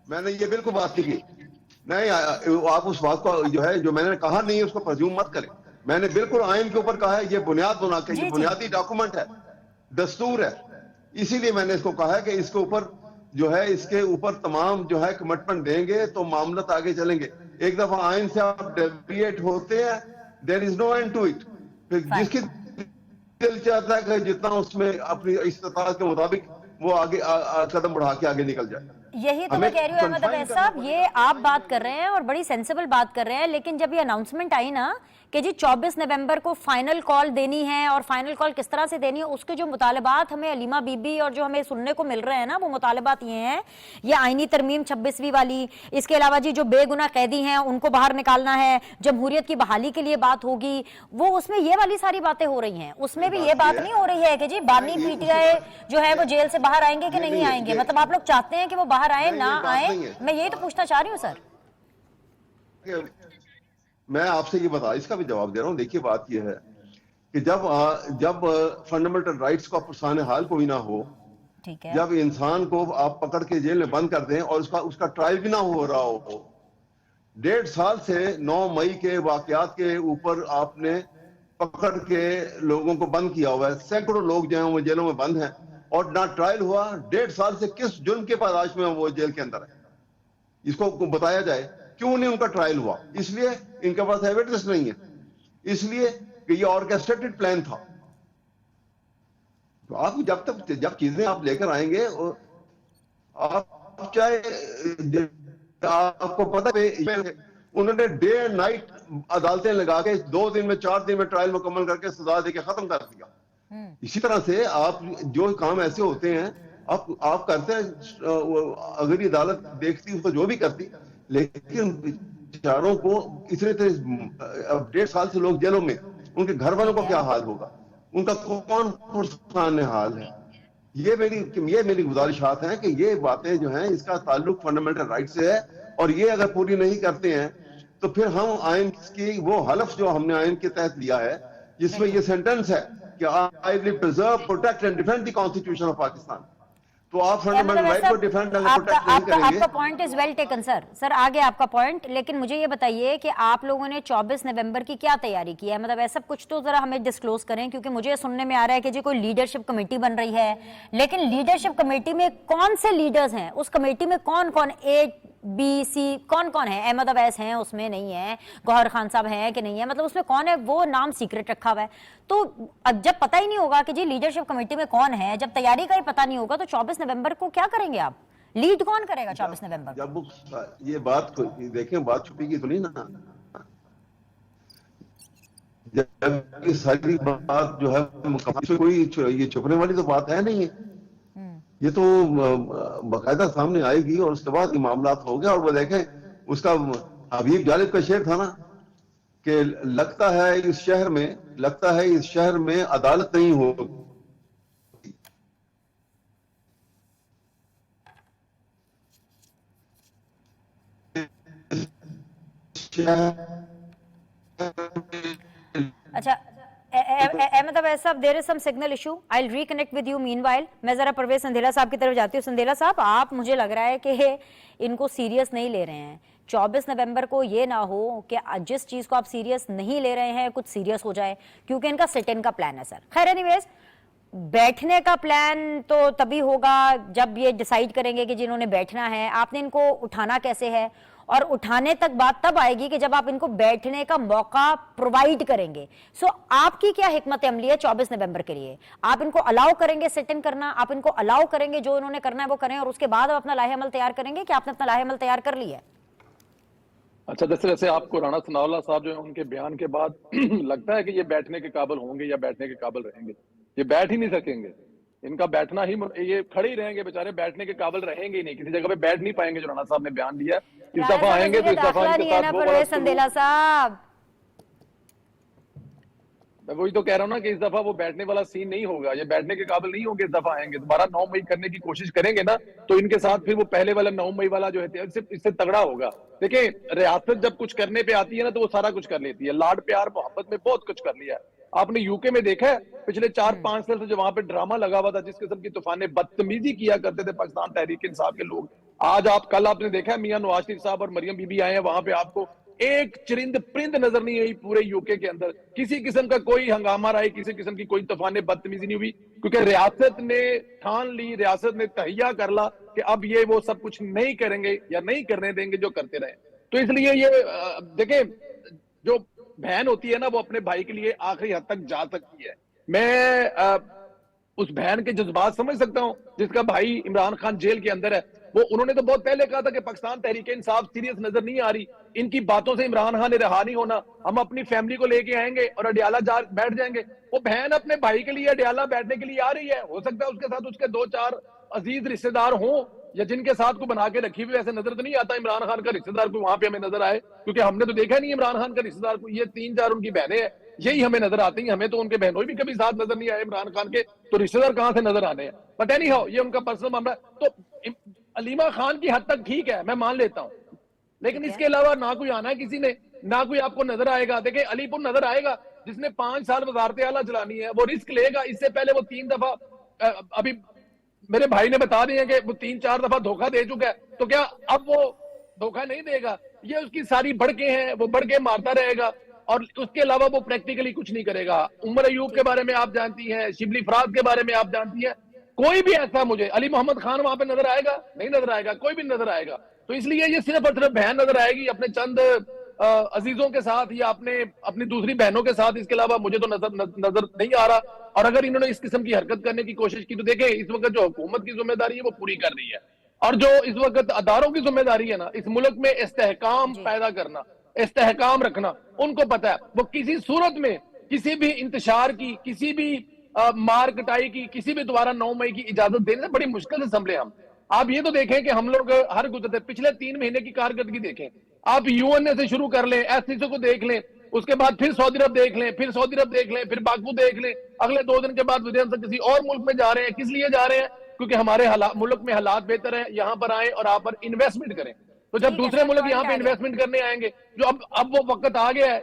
میں نے یہ بالکل بات نہیں کی, نہیں آپ اس بات کو جو ہے جو میں نے کہا نہیں اس کو پرزیوم مت کریں. میں نے بالکل آئین کے اوپر کہا ہے, یہ بنیاد بنا کے, یہ بنیادی ڈاکومنٹ ہے, دستور ہے, اسی لیے میں نے اس کو کہا ہے کہ اس کے اوپر جو ہے اس کے اوپر تمام جو ہے کمٹمنٹ دیں گے تو معاملات آگے چلیں گے. ایک دفعہ آئین سے آپ ڈیویٹ ہوتے ہیں, دیر از نو اینڈ ٹو اٹ. جس کی دل چاہتا ہے کہ جتنا اس میں اپنی استطاعت کے مطابق وہ آگے قدم بڑھا کے آگے نکل جائے. یہی تو میں کہہ رہی ہوں احمد اویس صاحب, یہ آپ بات کر رہے ہیں اور بڑی سینسیبل بات کر رہے ہیں, لیکن جب یہ اناؤنسمنٹ آئی نا کہ جی 24 نومبر کو فائنل کال دینی ہے, اور فائنل کال کس طرح سے دینی ہے, اس کے جو مطالبات ہمیں علیمہ بی بی اور جو ہمیں سننے کو مل رہے ہیں نا, وہ مطالبات یہ ہیں, یہ آئینی ترمیم 26ویں والی, اس کے علاوہ جی جو بے گناہ قیدی ہیں ان کو باہر نکالنا ہے, جمہوریت کی بحالی کے لیے بات ہوگی, وہ اس میں یہ والی ساری باتیں ہو رہی ہیں. اس میں بھی یہ بات نہیں ہو رہی ہے کہ جی بانی پی ٹی آئی جو ہے وہ جیل سے باہر آئیں گے کہ نہیں آئیں گے. مطلب آپ لوگ چاہتے ہیں کہ وہ باہر آئیں نہ آئیں؟ میں یہی تو پوچھنا چاہ رہی ہوں سر. میں آپ سے یہ بتا, اس کا بھی جواب دے رہا ہوں. دیکھیے بات یہ ہے کہ جب فنڈامنٹل رائٹس کو پرسان حال کوئی نہ ہو, جب انسان کو آپ پکڑ کے جیل میں بند کر دیں اور اس کا ٹرائل بھی نہ ہو رہا ہو, 1.5 سال سے 9 مئی کے واقعات کے اوپر آپ نے پکڑ کے لوگوں کو بند کیا ہوا ہے. سینکڑوں لوگ جو ہیں وہ جیلوں میں بند ہیں اور نہ ٹرائل ہوا. 1.5 سال سے کس جرم کے پاداش میں وہ جیل کے اندر ہے, اس کو بتایا جائے. کیوں نہیں ان کا ٹرائل ہوا؟ اس لیے ان کے پاس ایویڈنس نہیں ہے, اس لیے کہ یہ آرکیسٹریٹڈ پلان تھا. تو آپ جب چیزیں آپ لے کر آئیں گے, آپ چاہے آپ کو پتہ ہے انہوں نے ڈے اینڈ نائٹ عدالتیں لگا کے 2 دن میں 4 دن میں ٹرائل مکمل کر کے سزا دے کے ختم کر دیا. اسی طرح سے آپ جو کام ایسے ہوتے ہیں آپ کرتے ہیں, اگر یہ عدالت دیکھتی اس کو جو بھی کرتی, لیکن بیچاروں کو اتنے 1.5 سال سے لوگ جیلوں میں, ان کے گھر والوں کو کیا حال ہوگا, ان کا کون پرسان حال ہے. یہ میری گزارشات ہیں کہ یہ باتیں جو ہیں اس کا تعلق فنڈامنٹل رائٹ سے ہے, اور یہ اگر پوری نہیں کرتے ہیں تو پھر ہم آئین کی وہ حلف جو ہم نے آئین کے تحت لیا ہے, جس میں یہ سینٹنس ہے کہ I will preserve, protect and defend the Constitution of Pakistan. تو آپ فنڈامنٹل رائٹ کو ڈیفینڈ اور پروٹیکٹ نہیں کریں گے. آپ کا پوائنٹ از ویل ٹیکن سر آگے آپ کا پوائنٹ, لیکن مجھے یہ بتائیے کہ آپ لوگوں نے 24 نومبر کی کیا تیاری کی ہے؟ مطلب ایسا کچھ تو ذرا ہمیں ڈسکلوز کریں, کیونکہ مجھے سننے میں آ رہا ہے کہ جی کوئی لیڈرشپ کمیٹی بن رہی ہے, لیکن لیڈرشپ کمیٹی میں کون سے لیڈرز ہیں, اس کمیٹی میں کون کون, اے بی سی کون کون ہے؟ احمد اویس ہیں اس میں, نہیں ہے گوہر خان صاحب ہیں کہ نہیں ہے, مطلب اس میں کون ہے؟ وہ نام سیکرٹ رکھا ہوا ہے. تو اب جب پتہ ہی نہیں ہوگا کہ جی لیڈرشپ کمیٹی میں کون ہے, جب تیاری کا ہی پتہ نہیں ہوگا, تو 24 نومبر کو کیا کریں گے آپ؟ لیڈ کون کرے گا 24 نومبر؟ جب یہ بات دیکھیں, بات چھپے گی تو نہیں نا, جب یہ ساری بات جو ہے کوئی یہ چھپنے والی تو بات ہے نہیں ہے, یہ تو باقاعدہ سامنے آئے گی اور اس کے بعد یہ معاملات ہو گیا. اور وہ دیکھیں اس کا حبیب جالب کا شعر تھا نا کہ لگتا ہے اس شہر میں عدالت نہیں ہو. اچھا احمد اویس صاحب, there is some signal issue. I'll reconnect with you meanwhile. میں ذرا پرویز سندھیلا صاحب کی طرف جاتی ہوں. سندھیلا صاحب, آپ مجھے لگ رہا ہے کہ ان کو سیریس نہیں لے رہے ہیں. 24 نومبر کو یہ نہ ہو کہ جس چیز کو آپ سیریس نہیں لے رہے ہیں کچھ سیریس ہو جائے, کیونکہ ان کا سٹ ان کا پلان ہے سر. خیر اینی ویز, بیٹھنے کا پلان تو تبھی ہوگا جب یہ ڈیسائیڈ کریں گے کہ جنہوں نے بیٹھنا ہے. آپ نے ان کو اٹھانا کیسے ہے, اور اٹھانے تک بات تب آئے گی کہ جب آپ ان کو بیٹھنے کا موقع پرووائڈ کریں گے. سو آپ کی کیا حکمت عملی ہے 24 نومبر کے لیے؟ آپ ان کو الاؤ کریں گے سٹ ان کرنا, آپ ان کو الاؤ کریں گے جو انہوں نے کرنا ہے وہ کریں, اور اس کے بعد آپ اپنا لاہے عمل تیار کریں گے کہ آپ نے اپنا لاہے عمل تیار کر لیا ہے؟ اچھا, جیسے آپ کو رانا ثناء اللہ صاحب جو ہے ان کے بیان کے بعد لگتا ہے کہ یہ بیٹھنے کے قابل ہوں گے یا بیٹھنے کے قابل رہیں گے؟ یہ بیٹھ ہی نہیں سکیں گے, ان کا بیٹھنا ہی, یہ کھڑے ہی رہیں گے بیچارے, بیٹھنے کے قابل رہیں گے ہی نہیں, کسی جگہ پہ بیٹھ نہیں پائیں گے. جو رانا صاحب نے بیان دیا ہے, اس دفعہ آئیں گے تو اس دفعہ ان کے ساتھ وہ بڑا سندھیلا صاحب, میں وہی تو کہہ رہا ہوں نا کہ اس دفعہ وہ بیٹھنے والا سین نہیں ہوگا, یہ بیٹھنے کے قابل نہیں ہوں گے. اس دفعہ آئیں گے دوبارہ 9 مئی کرنے کی کوشش کریں گے نا, تو ان کے ساتھ پھر وہ پہلے والا 9 مئی والا جو ہے اس سے تگڑا ہوگا. دیکھیں, ریاست جب کچھ کرنے پہ آتی ہے نا تو وہ سارا کچھ کر لیتی ہے. لاڈ پیار محبت میں بہت کچھ کر لیا ہے. آپ نے یو کے میں دیکھا ہے پچھلے 4-5 سال سے جو وہاں پہ ڈرامہ لگا ہوا تھا, جس قسم کی طوفان بدتمیزی کیا کرتے تھے پاکستان تحریک انصاف کے لوگ, آج کل آپ نے دیکھا ہے میاں نواز شریف صاحب اور مریم بی بی آئے ہیں, وہاں پہ آپ کو ایک چرند پرند نظر نہیں آئی پورے یو کے اندر. کسی قسم کا کوئی ہنگامہ رہی, کسی قسم کی کوئی طوفان بدتمیزی نہیں ہوئی, کیونکہ ریاست نے ٹھان لی, ریاست نے تہیہ کر لا کہ اب یہ وہ سب کچھ نہیں کریں گے یا نہیں کرنے دیں گے جو کرتے رہے. تو اس لیے یہ دیکھیں, جو بہن ہوتی ہے نا وہ اپنے بھائی کے لیے آخری حد تک جا سکتی ہے. میں اس بہن کے جذبات سمجھ سکتا ہوں جس کا بھائی عمران خان جیل کے اندر ہے. وہ انہوں نے تو بہت پہلے کہا تھا کہ پاکستان تحریک انصاف سیریس نظر نہیں آ رہی, ان کی باتوں سے عمران خان نے رہا نہیں ہونا, ہم اپنی فیملی کو لے کے آئیں گے اور اڈیالہ بیٹھ جائیں گے. وہ بہن اپنے بھائی کے لیے اڈیالہ بیٹھنے کے لیے آ رہی ہے. ہو سکتا ہے اس کے ساتھ اس کے 2-4 عزیز رشتہ دار ہوں یا جن کے ساتھ کو بنا کے رکھی ہوئی. ویسے نظر تو نہیں آتا عمران خان کا رشتہ دار کوئی وہاں پہ ہمیں نظر آئے, کیونکہ ہم نے تو دیکھا نہیں عمران خان کا رشتہ دار کو. یہ 3-4 ان کی بہنیں ہیں, یہی ہمیں نظر آتی ہیں. ہمیں تو ان کے بہنوں بھی کبھی ساتھ نظر نہیں آئے عمران خان کے, تو رشتہ دار کہاں سے نظر آنے ہیں. بٹ اینی ہاؤ یہ ان کا پرسنل معاملہ ہے. تو علیمہ خان کی حد تک ٹھیک ہے, میں مان لیتا ہوں, لیکن اس کے علاوہ نہ کوئی آنا ہے کسی نے, نہ کوئی آپ کو نظر آئے گا. دیکھیں علی پور نظر آئے گا جس نے 5 سال وزارت اعلیٰ چلانی ہے, وہ رسک لے گا. اس سے پہلے وہ 3 دفعہ ابھی میرے بھائی نے بتا دیا کہ وہ 3-4 دفعہ دھوکہ دے چکا ہے, تو کیا اب وہ دھوکہ نہیں دے گا؟ یہ اس کی ساری بڑکیں ہیں, وہ بڑکیں مارتا رہے گا اور اس کے علاوہ وہ پریکٹیکلی کچھ نہیں کرے گا. عمر ایوب کے بارے میں آپ جانتی ہیں, شبلی فراز کے بارے میں آپ جانتی ہیں. کوئی بھی ایسا مجھے علی محمد خان وہاں پہ نظر آئے گا؟ نہیں نظر آئے گا, کوئی بھی نظر آئے گا. تو اس لیے یہ صرف اور صرف بہن نظر آئے گی اپنے چند عزیزوں کے ساتھ یا اپنی دوسری بہنوں کے ساتھ. اس کے علاوہ مجھے تو نظر نہیں آ رہا. اور اگر انہوں نے اس قسم کی حرکت کرنے کی کوشش کی تو دیکھیں اس وقت جو حکومت کی ذمہ داری ہے وہ پوری کر رہی ہے, اور جو اس وقت اداروں کی ذمہ داری ہے نا اس ملک میں استحکام پیدا کرنا, استحکام رکھنا, ان کو پتا ہے. وہ کسی صورت میں کسی بھی انتشار کی, کسی بھی مار کٹائی کی, کسی بھی دوبارہ 9 مئی کی اجازت دینے سے بڑی مشکل سے سنبھلے ہم. آپ یہ تو دیکھیں کہ ہم لوگ ہر گزرتے پچھلے 3 مہینے کی کارکردگی دیکھیں. آپ یو این اے سے شروع کر لیں, ایس سی سی کو دیکھ لیں, اس کے بعد پھر سعودی عرب دیکھ لیں, پھر سعودی عرب دیکھ لیں, پھر باکو دیکھ لیں, اگلے 2 دن کے بعد ودین سے کسی اور ملک میں جا رہے ہیں. کس لیے جا رہے ہیں؟ کیونکہ ہمارے ملک میں حالات بہتر ہیں, یہاں پر آئیں اور آپ پر انویسٹمنٹ کریں. تو جب دوسرے ملک یہاں پہ انویسٹمنٹ کرنے آئیں گے, جو اب وہ وقت آ گیا ہے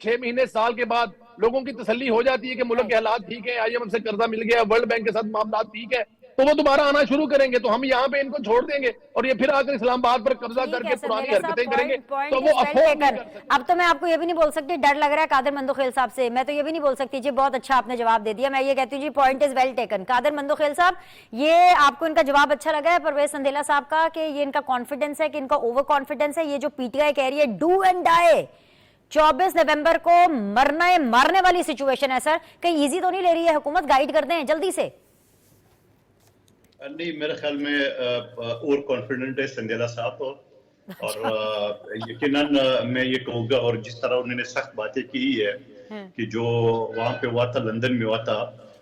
6 مہینے سال کے بعد لوگوں کی تسلی ہو جاتی ہے کہ ملک کے حالات ٹھیک ہیں, آئی ایم ایف سے قرضہ مل گیا, ورلڈ بینک کے ساتھ معاملات ٹھیک ہے, تو وہ دوبارہ آنا شروع کریں گے. تو ہم یہاں پہ ان کو چھوڑ دیں گے اور یہ پھر آ کر اسلام آباد پر قبضہ کر کے پرانی حرکتیں کریں گے. تو وہ افورڈ نہیں کر سکتے. اب تو میں آپ کو یہ بھی نہیں بول سکتی, ڈر لگ رہا ہے قادر مندوخیل صاحب سے, میں تو یہ بھی نہیں بول سکتی. جی بہت اچھا آپ نے جواب دے دیا. میں یہ کہتی ہوں جی پوائنٹ از ویل ٹیکن. قادر مندوخیل صاحب, یہ آپ کو ان کا جواب اچھا لگا ہے پرویز سندھیلا صاحب کا کہ یہ ان کا کانفیڈنس ہے کہ ان کا اوور کانفیڈنس ہے. یہ جو پی ٹی آئی کہہ رہی ہے ڈو اینڈ ڈائی 24 نومبر کو مارنے والی سچویشن ہے, سر کہیں ایزی تو نہیں لے رہی ہے حکومت؟ گائیڈ کرتے ہیں جلدی سے. نہیں, میرے خیال میں اور کانفیڈنٹ ہے سندھیلا صاحب, اور یقیناً میں یہ کہوں گا, اور جس طرح انہوں نے سخت باتیں کی ہے کہ جو وہاں پہ ہوا تھا لندن میں ہوا تھا,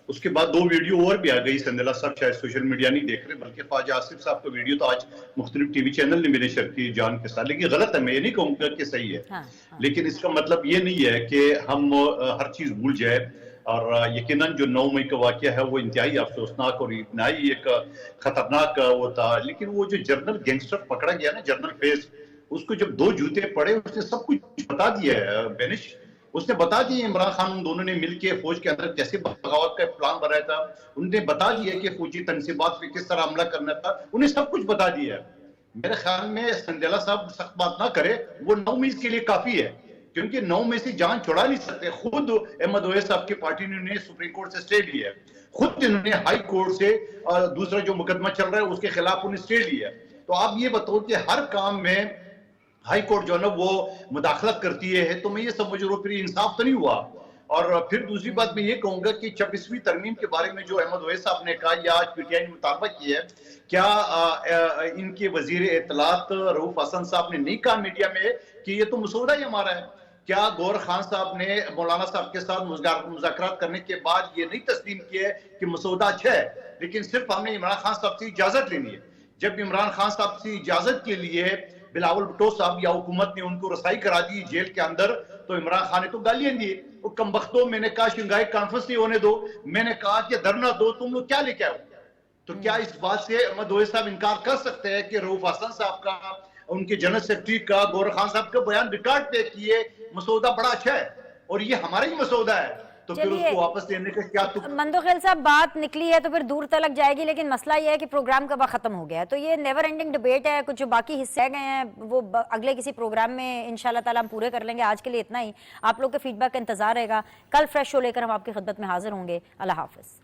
اس کے بعد 2 ویڈیو اور بھی آ گئی. سندھیلا صاحب شاید سوشل میڈیا نہیں دیکھ رہے, بلکہ خواجہ آصف صاحب کا ویڈیو تو آج مختلف ٹی وی چینل نے میرے شیئر کی جان کے ساتھ, لیکن غلط ہے. میں یہ نہیں کہوں گا کہ صحیح ہے, لیکن اس کا مطلب یہ نہیں ہے کہ ہم ہر چیز بھول جائے. اور یقیناً جو 9 مئی کا واقعہ ہے وہ انتہائی افسوسناک اور انتہائی ایک خطرناک وہ تھا. لیکن وہ جو جنرل گینگسٹر پکڑا گیا نا, جنرل فیس, اس کو جب 2 جوتے پڑے اس نے سب کچھ بتا دیا ہے بینش. اس نے بتا دیا عمران خان ان دونوں نے مل کے فوج کے اندر کیسے بغاوت کا پلان بنایا تھا, انہوں نے بتا دیا کہ فوجی تنصیبات پہ کس طرح حملہ کرنا تھا, انہیں سب کچھ بتا دیا ہے. میرے خیال میں سندھیلا صاحب سخت بات نہ کرے, وہ 9 مئی کے لیے کافی ہے, کیونکہ 9 مئی سے جان چھڑا نہیں سکتے. خود احمد اویس صاحب کی پارٹی نے سپریم کورٹ سے اسٹے لیا ہے, خود انہوں نے ہائی کورٹ سے دوسرا جو مقدمہ چل رہا ہے اس کے خلاف انہیں اسٹے لیا ہے. تو آپ یہ بتاؤ کہ ہر کام میں ہائی کورٹ جو ہے نا وہ مداخلت کرتی ہے, تو میں یہ سمجھ رہا ہوں پھر انصاف تو نہیں ہوا. اور پھر دوسری بات میں یہ کہوں گا کہ 26ویں ترمیم کے بارے میں جو احمد اویس صاحب نے کہا یا آج پی ٹی آئی نے مطالبہ کیا ہے, کیا ان کے وزیر اطلاعات رؤوف حسن صاحب نے نہیں کہا میڈیا میں کہ یہ تو مسودہ ہی ہمارا ہے؟ کیا گور خان صاحب نے مولانا صاحب کے ساتھ مذاکرات کرنے کے بعد یہ نہیں تسلیم کیا کہ مسودہ اچھا ہے, لیکن صرف ہم نے عمران خان صاحب سے اجازت لینی ہے؟ جب عمران خان صاحب سے اجازت کے لیے بلاول بھٹو صاحب یا حکومت نے ان کو رسائی کرا دی جیل کے اندر, تو عمران خان نے تو گالیاں دی. وہ کم بختوں, میں نے کہا شنگھائی کانفرنس نہیں ہونے دو, میں نے کہا کہ دھرنا دو, تم لوگ کیا لے کے آؤ؟ تو کیا اس بات سے احمد اویس صاحب انکار کر سکتے ہیں کہ رؤوف حسن صاحب کا, ان کے جنرل سیکرٹری کا, گور خان صاحب کا بیان ریکارڈ پہ کیے مسودہ بڑا اچھا ہے اور یہ ہمارا ہی مسودہ ہے, تو پھر اس کو واپس لینے کا کیا؟ مندوخیل صاحب بات نکلی ہے تو پھر دور تلک جائے گی, لیکن مسئلہ یہ ہے کہ پروگرام کا وقت ختم ہو گیا ہے, تو یہ نیور اینڈنگ ڈیبیٹ ہے. کچھ جو باقی حصے رہ گئے ہیں وہ اگلے کسی پروگرام میں انشاءاللہ تعالیٰ ہم پورے کر لیں گے. آج کے لیے اتنا ہی. آپ لوگ کے فیڈ بیک کا انتظار رہے گا. کل فریش شو لے کر ہم آپ کی خدمت میں حاضر ہوں گے. اللہ حافظ.